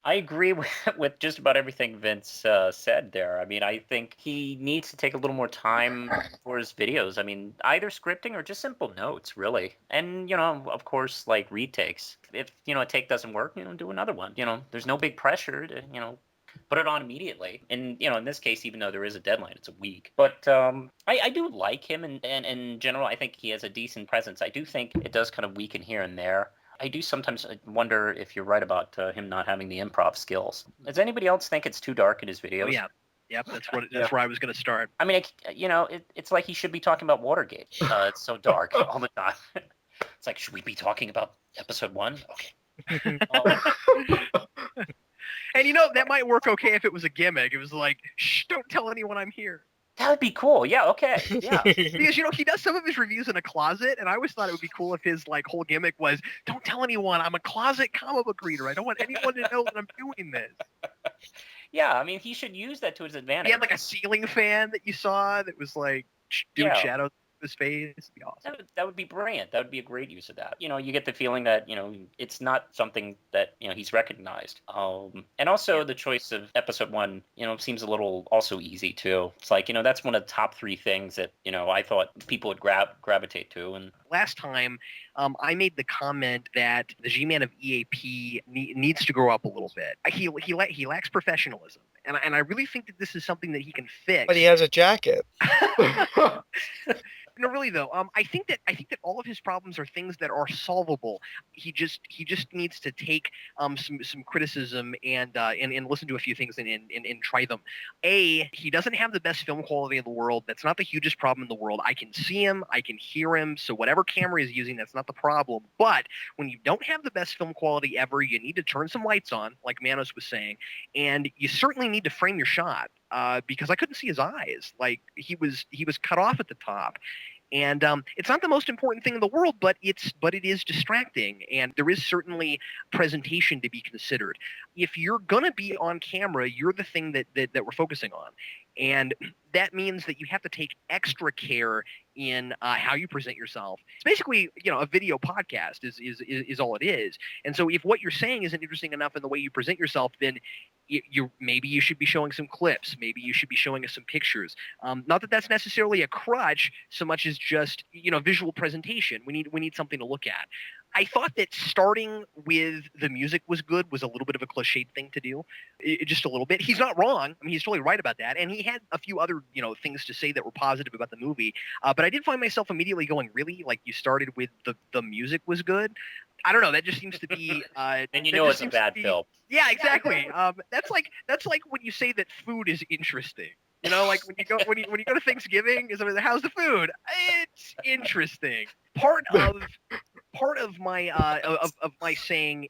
I agree with, with just about everything Vince said there. I mean, I think he needs to take a little more time for his videos. I mean, either scripting or just simple notes, really. And, of course, like retakes. If, a take doesn't work, do another one. There's no big pressure to, put it on immediately. And, in this case, even though there is a deadline, it's a week. But I do like him, and in general, I think he has a decent presence. I do think it does kind of weaken here and there. I do sometimes wonder if you're right about him not having the improv skills. Does anybody else think it's too dark in his videos? Oh yeah, yep. That's where I was going to start. I mean, it's like he should be talking about Watergate. It's so dark all the time. It's like, should we be talking about episode 1? Okay. And that might work okay if it was a gimmick. It was like, shh, don't tell anyone I'm here. That would be cool. Yeah, okay. Yeah. Because, he does some of his reviews in a closet, and I always thought it would be cool if his, whole gimmick was, don't tell anyone, I'm a closet comic book reader. I don't want anyone to know that I'm doing this. Yeah, I mean, he should use that to his advantage. He had, a ceiling fan that you saw that was, doing shadows his face. It'd be awesome. That would be brilliant. That would be a great use of that. You get the feeling that it's not something that he's recognized. And also the choice of episode 1 seems a little also easy too. It's like that's one of the top 3 things that I thought people would gravitate to. And last time I made the comment that the G-Man of EAP needs to grow up a little bit. He lacks professionalism, and I really think that this is something that he can fix. But he has a jacket. No, really though. I think that all of his problems are things that are solvable. He just needs to take some criticism and listen to a few things and try them. He doesn't have the best film quality in the world. That's not the hugest problem in the world. I can see him, I can hear him. So whatever camera he's using, that's not the problem. But when you don't have the best film quality ever, you need to turn some lights on, like Manos was saying, and you certainly need to frame your shot. Because I couldn't see his eyes. Like he was cut off at the top. And it's not the most important thing in the world, but it is distracting, and there is certainly presentation to be considered. If you're gonna be on camera, you're the thing that we're focusing on, and that means that you have to take extra care in how you present yourself. It's basically, a video podcast is all it is. And so if what you're saying isn't interesting enough in the way you present yourself, then maybe you should be showing some clips. Maybe you should be showing us some pictures. Not that that's necessarily a crutch so much as just, visual presentation. We need something to look at. I thought that starting with the music was good was a little bit of a cliched thing to do, just a little bit. He's not wrong. I mean, he's totally right about that. And he had a few other, things to say that were positive about the movie. But I did find myself immediately going, really? Like, you started with the music was good? I don't know. That just seems to be. And it's a bad film. Yeah, exactly. That's like when you say that food is interesting. Like when you go to Thanksgiving, how's the food? It's interesting. Part of my my saying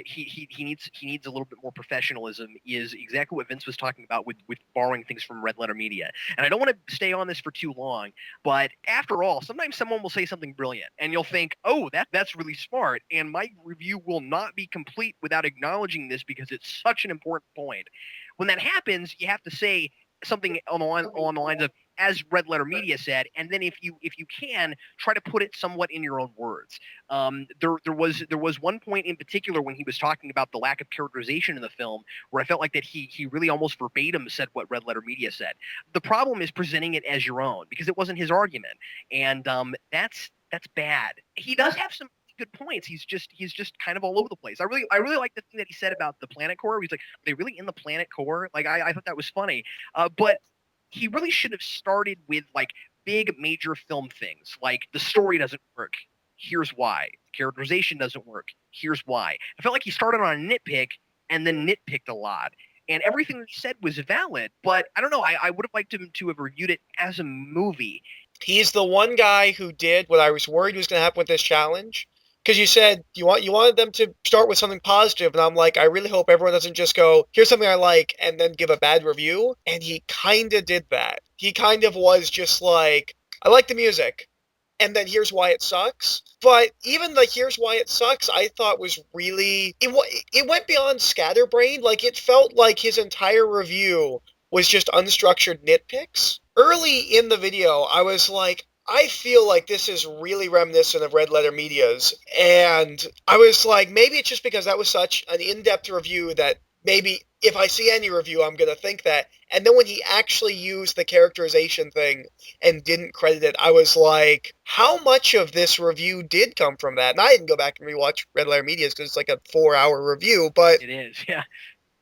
he needs a little bit more professionalism is exactly what Vince was talking about with borrowing things from Red Letter Media. And I don't want to stay on this for too long, but after all, sometimes someone will say something brilliant and you'll think, oh, that's really smart, and my review will not be complete without acknowledging this because it's such an important point. When that happens, you have to say something along the lines of, as Red Letter Media said, and then if you can, try to put it somewhat in your own words. There was one point in particular when he was talking about the lack of characterization in the film where I felt like that he really almost verbatim said what Red Letter Media said. The problem is presenting it as your own because it wasn't his argument, and that's bad. He does have some good points. He's just kind of all over the place. I really like the thing that he said about the planet core. He's like, are they really in the planet core? Like I thought that was funny. But he really should have started with big major film things, like the story doesn't work. Here's why. Characterization doesn't work. Here's why. I felt like he started on a nitpick and then nitpicked a lot. And everything that he said was valid, but I don't know. I would have liked him to have reviewed it as a movie. He's the one guy who did what I was worried was going to happen with this challenge. Because you said you wanted them to start with something positive, and I'm like, I really hope everyone doesn't just go, here's something I like, and then give a bad review. And he kind of did that. He kind of was just like, I like the music, and then here's why it sucks. But even the here's why it sucks, I thought was really, it went beyond scatterbrained. Like, it felt like his entire review was just unstructured nitpicks. Early in the video, I was like, I feel like this is really reminiscent of Red Letter Media's, and I was like, maybe it's just because that was such an in-depth review that maybe if I see any review, I'm gonna think that. And then when he actually used the characterization thing and didn't credit it, I was like, how much of this review did come from that? And I didn't go back and rewatch Red Letter Media's because it's like a 4-hour review, but It is, yeah.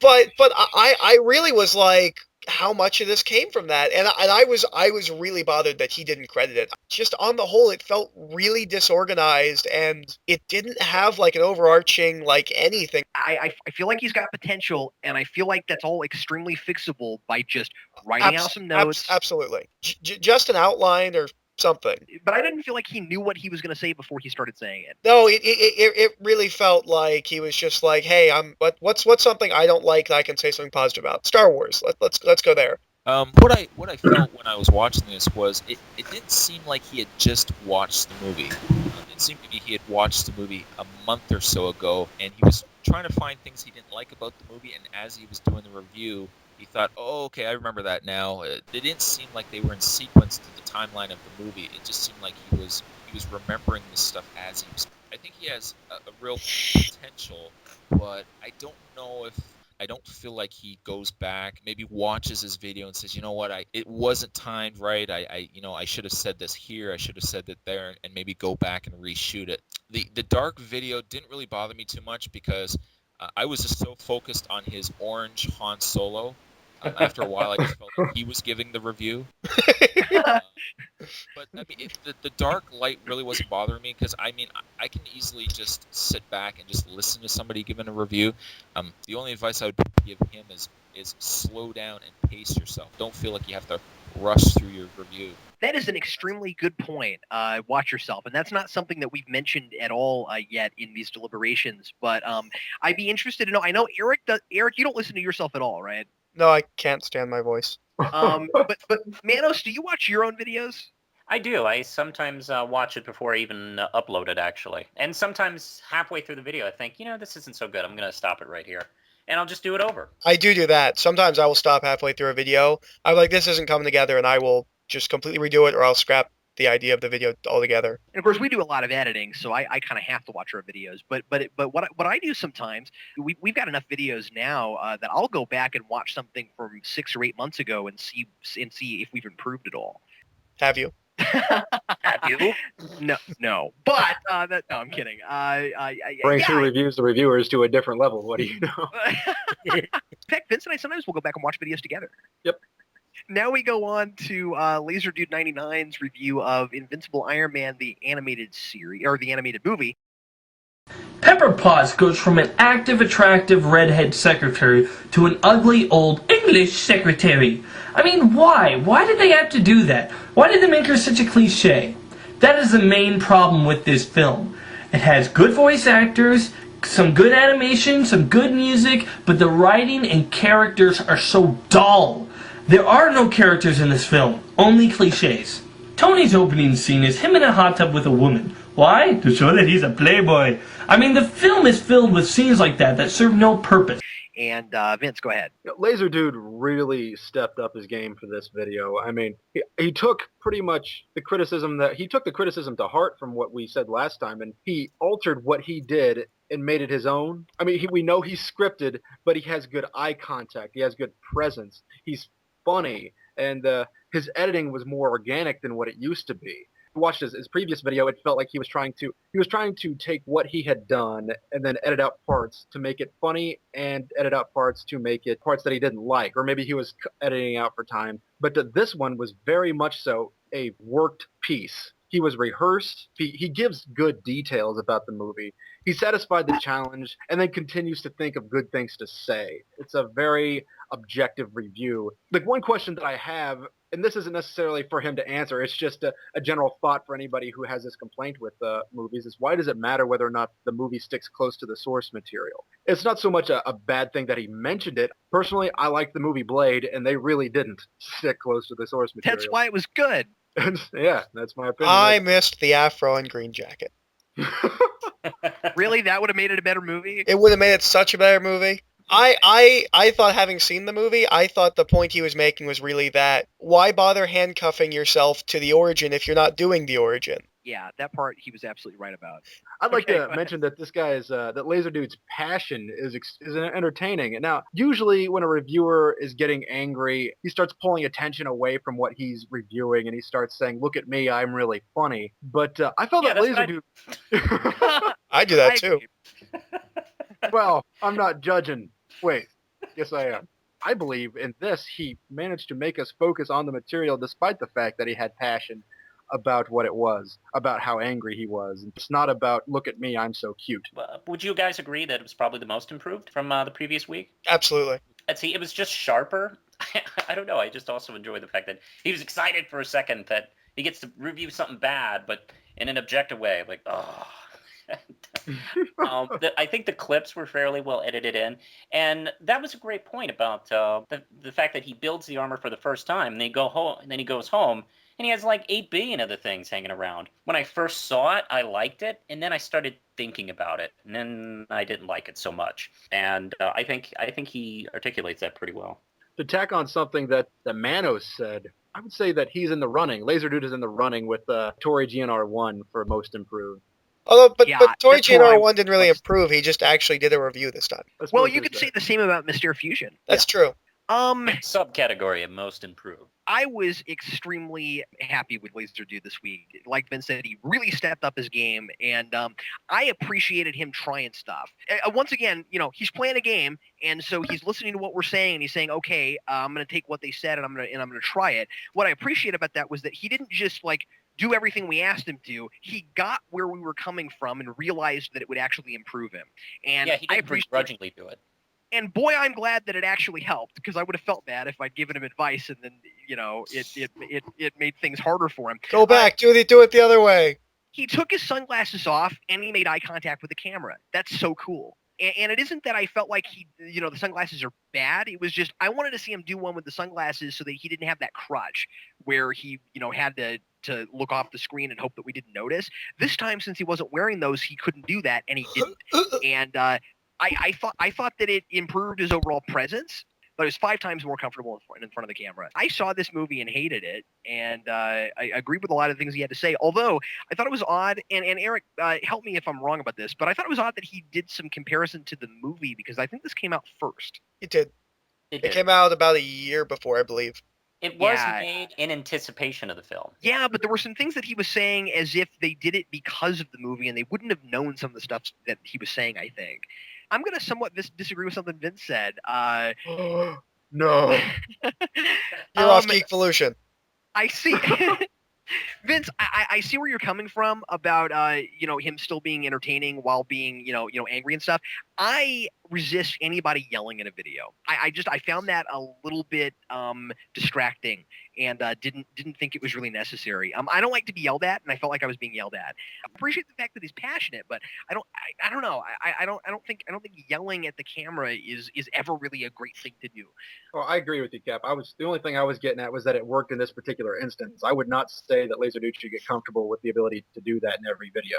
I really was like, how much of this came from that? And I was really bothered that he didn't credit it. Just on the whole, it felt really disorganized, and it didn't have like an overarching like anything. I feel like he's got potential, and I feel like that's all extremely fixable by just writing out some notes. Absolutely, just an outline or something. But I didn't feel like he knew what he was going to say before he started saying it. No, it really felt like he was just like, hey, what's something I don't like that I can say something positive about? Star Wars. Let's go there. What I felt when I was watching this was it didn't seem like he had just watched the movie. It seemed to me he had watched the movie a month or so ago, and he was trying to find things he didn't like about the movie, and as he was doing the review, he thought, oh, okay, I remember that now. It didn't seem like they were in sequence to the timeline of the movie. It just seemed like he was remembering this stuff as he was. I think he has a real potential, but I don't feel like he goes back, maybe watches his video and says, you know what, it wasn't timed right. I should have said this here, I should have said that there, and maybe go back and reshoot it. The dark video didn't really bother me too much because I was just so focused on his orange Han Solo. After a while, I just felt like he was giving the review. But I mean, the dark light really wasn't bothering me because I can easily just sit back and just listen to somebody giving a review. The only advice I would give him is slow down and pace yourself. Don't feel like you have to rush through your review. That is an extremely good point. Watch yourself, and that's not something that we've mentioned at all yet in these deliberations. But I'd be interested to know. I know Eric, you don't listen to yourself at all, right? No, I can't stand my voice. But Manos, do you watch your own videos? I do. I sometimes watch it before I even upload it, actually. And sometimes halfway through the video, I think, this isn't so good. I'm going to stop it right here. And I'll just do it over. I do that. Sometimes I will stop halfway through a video. I'm like, this isn't coming together, and I will just completely redo it, or I'll scrap the idea of the video altogether. And of course, we do a lot of editing, so I kind of have to watch our videos. But what I do sometimes, we've got enough videos now that I'll go back and watch something from 6 or 8 months ago and see if we've improved at all. Have you? Have you? No. But no, I'm kidding. Brings your reviews the reviewers to a different level. What do you know? In fact, Vince and I sometimes will go back and watch videos together. Yep. Now we go on to Laser Dude 99's review of Invincible Iron Man, the animated series, or the animated movie. Pepper Potts goes from an active, attractive redhead secretary to an ugly old English secretary. I mean, why? Why did they have to do that? Why did they make her such a cliche? That is the main problem with this film. It has good voice actors, some good animation, some good music, but the writing and characters are so dull. There are no characters in this film, only cliches. Tony's opening scene is him in a hot tub with a woman. Why? To show that he's a playboy. I mean, the film is filled with scenes like that serve no purpose. And Vince, go ahead. Laser Dude really stepped up his game for this video. I mean, he took pretty much the criticism to heart from what we said last time, and he altered what he did and made it his own. I mean, we know he's scripted, but he has good eye contact. He has good presence. He's funny, and his editing was more organic than what it used to be. Watched his previous video, it felt like he was trying to take what he had done and then edit out parts to make it funny and edit out parts to make it parts that he didn't like, or maybe he was editing out for time. But this one was very much so a worked piece. He was rehearsed. He gives good details about the movie. He satisfied the challenge and then continues to think of good things to say. It's a very objective review. Like, one question that I have, and this isn't necessarily for him to answer, it's just a general thought for anybody who has this complaint with movies, is why does it matter whether or not the movie sticks close to the source material? It's not so much a bad thing that he mentioned it. Personally, I like the movie Blade, and they really didn't stick close to the source material. That's why it was good. Yeah, that's my opinion. I missed the afro and green jacket. Really? That would have made it a better movie? It would have made it such a better movie. I thought, having seen the movie, I thought the point he was making was really that, why bother handcuffing yourself to the origin if you're not doing the origin? Yeah, that part he was absolutely right about. I'd like Okay, go to ahead. mention that this guy's that Laser Dude's passion is entertaining. And now, usually when a reviewer is getting angry, he starts pulling attention away from what he's reviewing, and he starts saying, "Look at me, I'm really funny." But I felt Yeah, that that's what Laser I- Dude. I do that I too. agree. Well, I'm not judging. Wait, yes I am. I believe in this he managed to make us focus on the material despite the fact that he had passion about what it was, about how angry he was. It's not about, look at me, I'm so cute. Would you guys agree that it was probably the most improved from the previous week? Absolutely. And see, it was just sharper. I don't know. I just also enjoy the fact that he was excited for a second that he gets to review something bad, but in an objective way. Like, oh. I think the clips were fairly well edited in, and that was a great point about the fact that he builds the armor for the first time, and then he goes home, and he has like 8 billion of the things hanging around. When I first saw it, I liked it, and then I started thinking about it, and then I didn't like it so much. And I think he articulates that pretty well. To tack on something that the Manos said, I would say that he's in the running. Laser Dude is in the running with Tory GNR1 for most improved. Although, but Yeah, Toy that's where I GNR1 didn't really was- improve. He just actually did a review this time. I Well, suppose you there's could say the same about Mr. Fusion. That's true. Subcategory of most improved. I was extremely happy with Laser Dude this week. Like Vince said, he really stepped up his game, and I appreciated him trying stuff. Once again, he's playing a game, and so he's listening to what we're saying, and he's saying, "Okay, I'm going to take what they said, and I'm going to try it." What I appreciate about that was that he didn't just like do everything we asked him to. He got where we were coming from and realized that it would actually improve him. And Yeah, he I didn't appreciate. begrudgingly do it. And boy, I'm glad that it actually helped, because I would have felt bad if I'd given him advice and then it made things harder for him. Go back. Do it the other way. He took his sunglasses off and he made eye contact with the camera. That's so cool. And it isn't that I felt like the sunglasses are bad. It was just I wanted to see him do one with the sunglasses so that he didn't have that crutch where he had to look off the screen and hope that we didn't notice. This time, since he wasn't wearing those, he couldn't do that, and he didn't. And I thought that it improved his overall presence, but it was 5 times more comfortable in front of the camera. I saw this movie and hated it, and I agreed with a lot of things he had to say. Although I thought it was odd, and Eric, help me if I'm wrong about this, but I thought it was odd that he did some comparison to the movie, because I think this came out first. It did. It It did. came out about a year before, I believe. It was Yeah. made in anticipation of the film. Yeah, but there were some things that he was saying as if they did it because of the movie, and they wouldn't have known some of the stuff that he was saying, I think. I'm going to somewhat disagree with something Vince said. No. You're off Geekvolution. I see. Vince, I see where you're coming from about him still being entertaining while being angry and stuff. I resist anybody yelling in a video. I found that a little bit distracting, and didn't think it was really necessary. I don't like to be yelled at, and I felt like I was being yelled at. I appreciate the fact that he's passionate, but I don't know. I don't think yelling at the camera is ever really a great thing to do. Well, I agree with you, Cap. The only thing I was getting at was that it worked in this particular instance. I would not say that Laser Dude should get comfortable with the ability to do that in every video.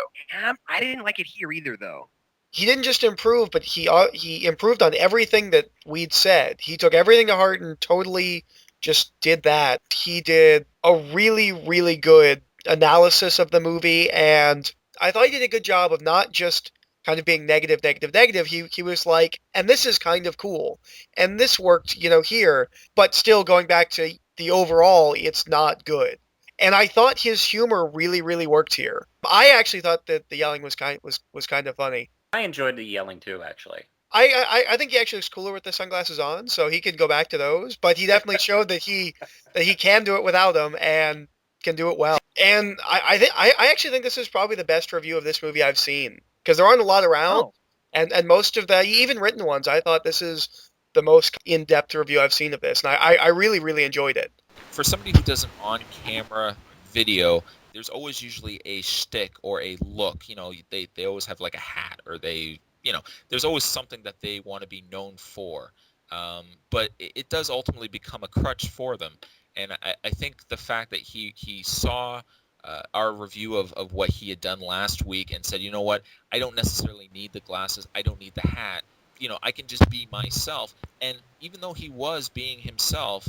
I didn't like it here either, though. He didn't just improve, but he improved on everything that we'd said. He took everything to heart and totally just did that. He did a really, really good analysis of the movie, and I thought he did a good job of not just kind of being negative. He was like, and this is kind of cool, and this worked, here, but still going back to the overall, it's not good. And I thought his humor really, really worked here. I actually thought that the yelling was kind of funny. I enjoyed the yelling too, actually. I think he actually looks cooler with the sunglasses on, so he could go back to those. But he definitely showed that he can do it without them and can do it well. And I actually think this is probably the best review of this movie I've seen, because there aren't a lot around, and most of the even written ones. I thought this is the most in-depth review I've seen of this, and I really, really enjoyed it. For somebody who does an on-camera video, there's always usually a shtick or a look. They always have like a hat, or there's always something that they want to be known for. But it does ultimately become a crutch for them. And I think the fact that he saw our review of what he had done last week and said, you know what, I don't necessarily need the glasses, I don't need the hat, I can just be myself. And even though he was being himself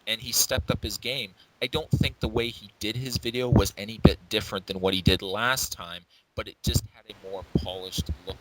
and he stepped up his game, I don't think the way he did his video was any bit different than what he did last time, but it just had a more polished look